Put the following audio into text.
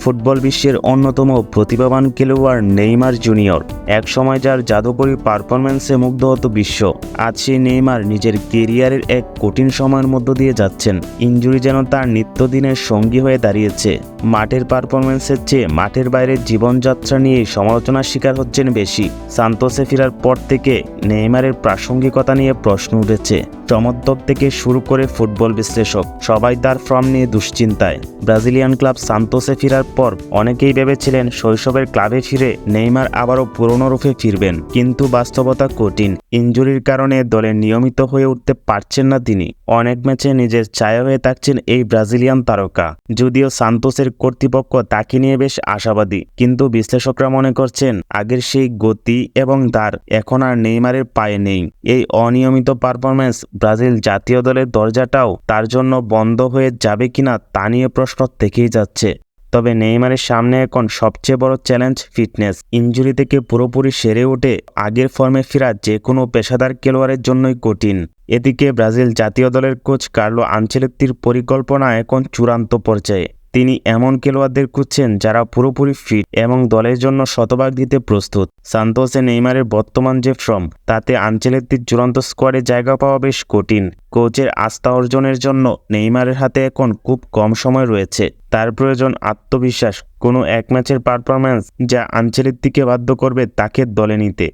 Football বিশ্বের অন্যতম প্রতিভাবান খেলোয়াড় নেইমার জুনিয়র, একসময় যার জাদুকরী পারফরম্যান্সে মুগ্ধ হতো বিশ্ব, আজ সেই নেইমার নিজের কেরিয়ারের এক কঠিন সময়ের মধ্য দিয়ে যাচ্ছেন। ইনজুরি যেন তার নিত্যদিনের সঙ্গী হয়ে দাঁড়িয়েছে। মাঠের পারফরম্যান্সের চেয়ে মাঠের বাইরের জীবনযাত্রা নিয়ে সমালোচনার শিকার হচ্ছেন বেশি। সান্তোসে ফেরার পর থেকে নেইমারের প্রাসঙ্গিকতা নিয়ে প্রশ্ন উঠেছে। সমর্থক থেকে শুরু করে ফুটবল বিশ্লেষক সবাই তার ফর্ম নিয়ে দুশ্চিন্তায়। ব্রাজিলিয়ান ক্লাব সান্তোসে ফেরার পর অনেকেই ভেবেছিলেন শৈশবের ক্লাবে ফিরে নেইমার আবারও পুরনো রূপে ফিরবেন, কিন্তু বাস্তবতা কঠিন। ইনজুরির কারণে দলে নিয়মিত হয়ে উঠতে পারছেন না তিনি। অনেক ম্যাচে নিজের ছায়া হয়ে থাকছেন এই ব্রাজিলিয়ান তারকা। যদিও সান্তোসের কর্তৃপক্ষ তাকে নিয়ে বেশ আশাবাদী, কিন্তু বিশ্লেষকরা মনে করছেন আগের সেই গতি এবং ধার এখন আর নেইমারের পায়ে নেই। এই অনিয়মিত পারফরম্যান্স ব্রাজিল জাতীয় দলের দরজাটাও তার জন্য বন্ধ হয়ে যাবে কিনা তা নিয়ে প্রশ্ন থেকেই যাচ্ছে। তবে নেইমারের সামনে এখন সবচেয়ে বড় চ্যালেঞ্জ ফিটনেস। ইনজুরি থেকে পুরোপুরি সেরে উঠে আগের ফর্মে ফেরা যে কোনো পেশাদার খেলোয়াড়ের জন্যই কঠিন। এদিকে ব্রাজিল জাতীয় দলের কোচ কার্লো আনচেলত্তির পরিকল্পনা এখন চূড়ান্ত পর্যায়ে। তিনি এমন খেলোয়াড়দের খুঁজছেন যারা পুরোপুরি ফিট এবং দলের জন্য শতভাগ দিতে প্রস্তুত। সান্তোসে নেইমারের বর্তমান যে ফর্ম, তাতে আনচেলত্তির চূড়ান্ত স্কোয়াডে জায়গা পাওয়া বেশ কঠিন। কোচের আস্থা অর্জনের জন্য নেইমারের হাতে এখন খুব কম সময় রয়েছে। তার প্রয়োজন আত্মবিশ্বাস, কোনো এক ম্যাচের পারফরম্যান্স যা আনচেলত্তিকে বাধ্য করবে তাকে দলে নিতে।